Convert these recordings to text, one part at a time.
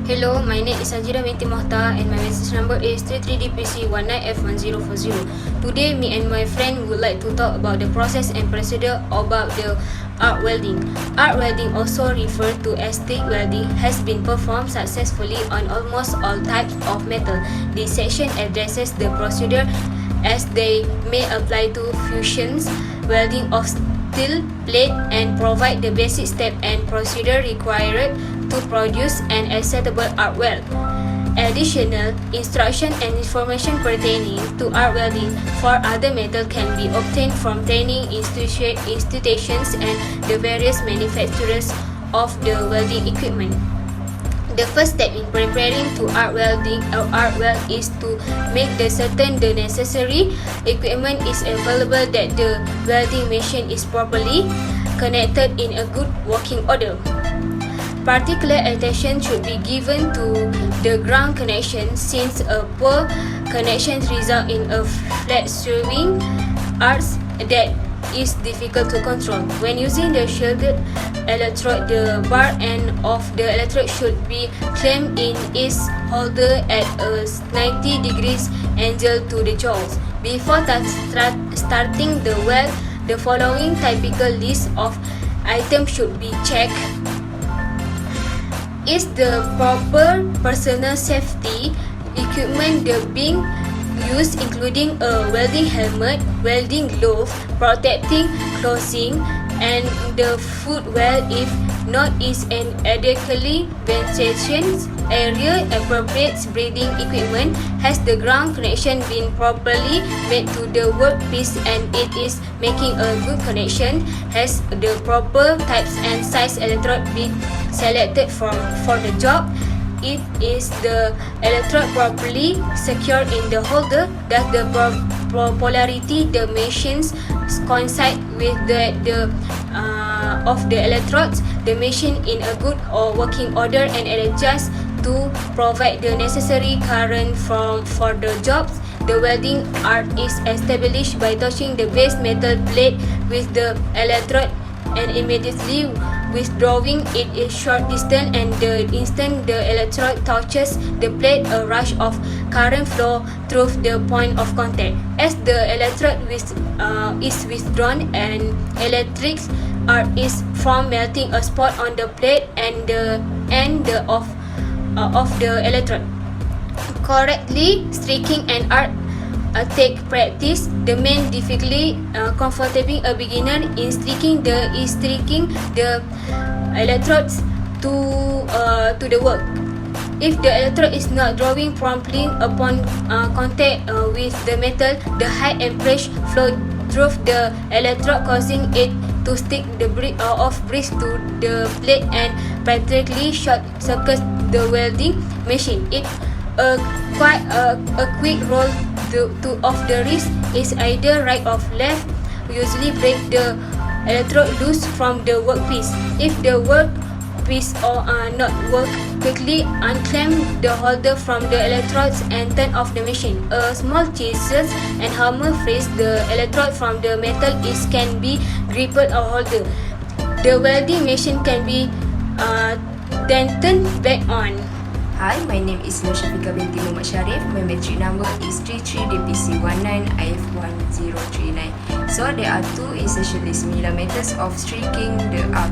Hello, my name is SAJIDAH binti MOKHTAR and my message number is 33DPC19F1040. Today, me and my friend would like to talk about the process and procedure about the arc welding. Arc welding, also referred to as stick welding, has been performed successfully on almost all types of metal. This section addresses the procedure as they may apply to fusions welding of steel plate and provide the basic step and procedure required to produce an acceptable arc weld. Additional instruction and information pertaining to arc welding for other metal can be obtained from training institutions and the various manufacturers of the welding equipment. The first step in preparing to arc welding or arc weld is to make certain the necessary equipment is available, that the welding machine is properly connected in a good working order. Particular attention should be given to the ground connection, since a poor connection results in a flat swinging arc that is difficult to control. When using the shielded electrode, the bar end of the electrode should be clamped in its holder at a 90 degrees angle to the jaws. Before starting the weld, the following typical list of items should be checked. Is the proper personal safety equipment being used, including a welding helmet, welding glove, protecting clothing, and the footwear? If not, is an adequately ventilation area, appropriate breathing equipment? Has the ground connection been properly made to the workpiece and it is making a good connection? Has the proper types and size electrode been selected for the job? It is the electrode properly secured in the holder? Does the polarity the machines coincide with the of the electrodes? The machine in a good or working order and adjust to provide the necessary current for the jobs? The welding arc is established by touching the base metal plate with the electrode and immediately withdrawing it a short distance, and the instant the electrode touches the plate, a rush of current flow through the point of contact. As the electrode is withdrawn, an electric arc is formed, melting a spot on the plate and the end of the electrode. Correctly striking an arc take practice. The main difficulty comforting a beginner in striking the electrodes to the work. If the electrode is not drawing promptly upon contact with the metal, the height and pressure flow through the electrode, causing it to stick the breeze to the plate and practically short circuit the welding machine. It quite a quick roll of the wrist is either right or left usually break the electrode loose from the workpiece. If the workpiece or not work quickly, unclamp the holder from the electrodes and turn off the machine. A small chisel and hammer frees the electrode from the metal can be gripped or holder. The welding machine can be then turned back on. Hi, my name is Norsyafikah binti Shariff. My metric number is 33DPC19F1039. So there are two essentially similar methods of striking the arc.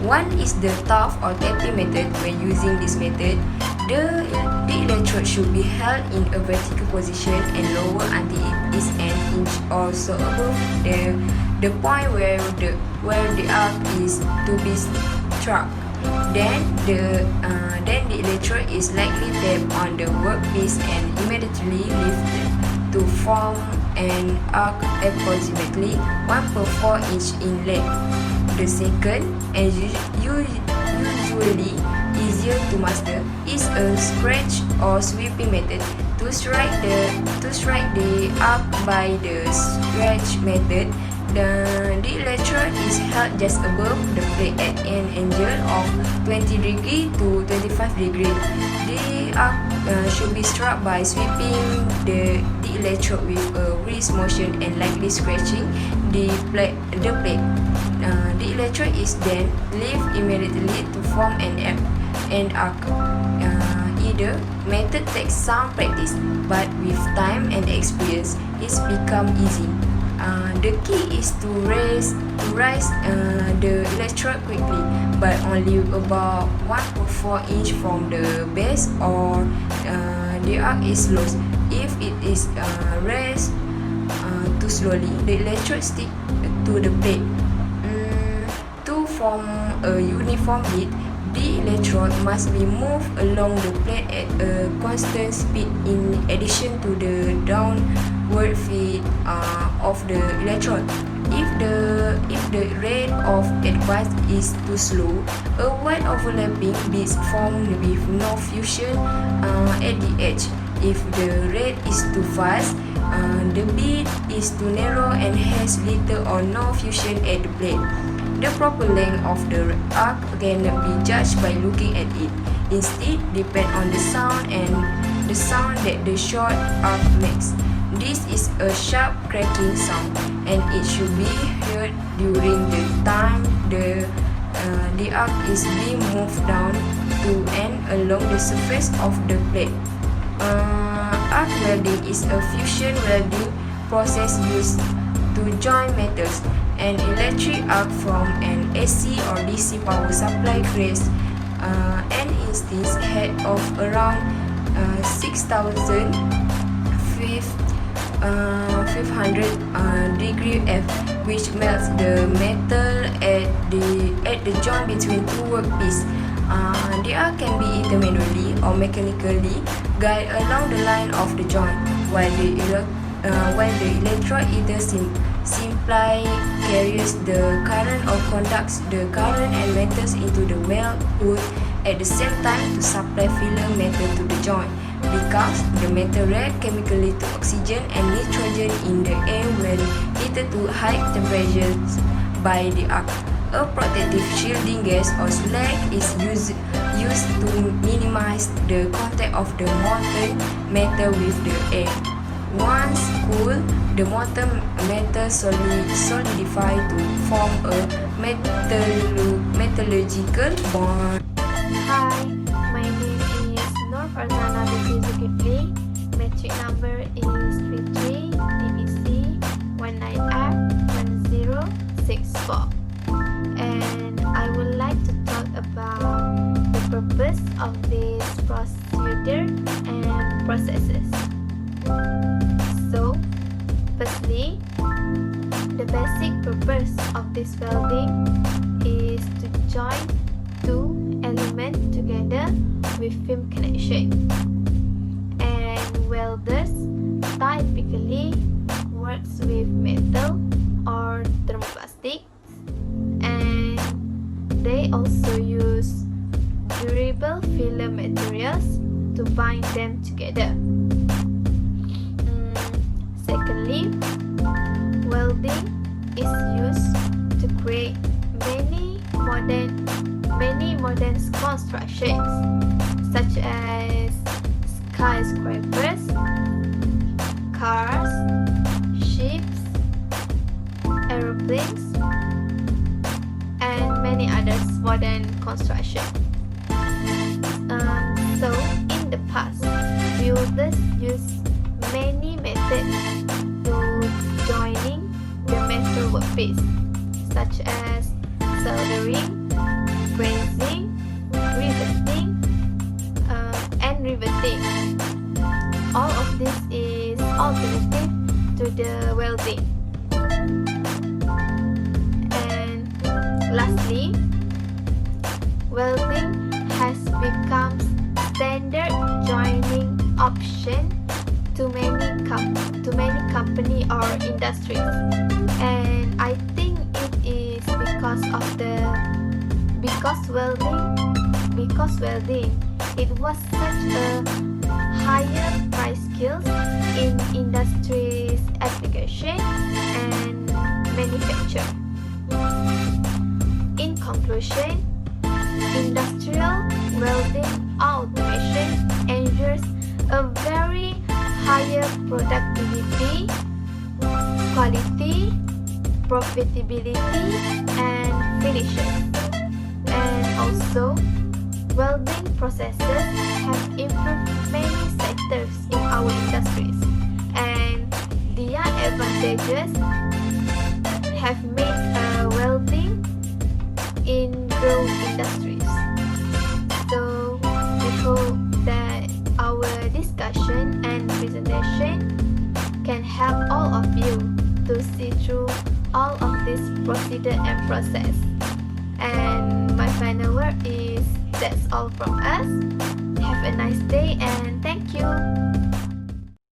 One is the tough or tapping method. When using this method, the electrode should be held in a vertical position and lower until it is an inch or so above the point where the arc is to be struck. Then the electrode is lightly tapped on the workpiece and immediately lifted to form an arc approximately 1/4 inch in length. The second, and usually easier to master, is a scratch or sweeping method. To strike the arc by the scratch method, the electrode is held just above the plate at an angle of 20 degrees to 25 degrees. The arc should be struck by sweeping the electrode with a wrist motion and lightly scratching the plate. The electrode is then lifted immediately to form an arc. The method takes some practice, but with time and experience, it's become easy. The key is to rise the electrode quickly, but only about 1.4 inch from the base, or the arc is lost. If it is raised too slowly, the electrode stick to the plate. To form a uniform heat, the electrode must be moved along the plate at a constant speed in addition to the downward feed of the electrode. If the rate of advance is too slow, a wide overlapping bead formed with no fusion at the edge. If the rate is too fast, the bead is too narrow and has little or no fusion at the plate. The proper length of the arc cannot be judged by looking at it. Instead, depend on the sound that the short arc makes. This is a sharp cracking sound, and it should be heard during the time the arc is being moved down to and along the surface of the plate. Arc welding is a fusion welding process used to join metals. An electric arc from an AC or DC power supply creates an instance head of around 6,500 degree F, which melts the metal at the joint between two workpieces. The arc can be either manually or mechanically guided along the line of the joint, while the electrode either simply carries the current or conducts the current and metals into the weld wood at the same time to supply filler metal to the joint, because the metal reacts chemically to oxygen and nitrogen in the air when heated to high temperatures by the arc. A protective shielding gas or slag is used to minimize the contact of the molten metal with the air. Once cooled, the molten metal solidifies to form a metallurgical bond. Hi, my name is FARZANA binti ZULKIFLI. Metric number is 33 TBC 19F1064. And I would like to talk about the purpose of this procedure and processes. So, firstly, the basic purpose of this welding is to join two elements together with film connection. And welders typically works with metal or thermoplastic, and they also use durable filler materials to bind them together. Secondly, welding is used to create many modern constructions, such as skyscrapers, cars, ships, aeroplanes, and many others modern constructions. So, in the past, builders used many methods to joining the metal workpiece, such as soldering, brazing, riveting, and riveting. All of this is alternative to the welding. And lastly, welding has become standard joining option to many company or industries, and I think it is because welding it was such a higher price skills in industries application and manufacture. In conclusion, industrial welding automation ensures a very higher productivity, quality, profitability, and finishes. And also, welding processes have improved many sectors in our industries, and their advantages have made welding in growth industries. So we hope that our discussion and presentation can help all of you to see through all of this procedure and process. And my final word is that's all from us. Have a nice day and thank you.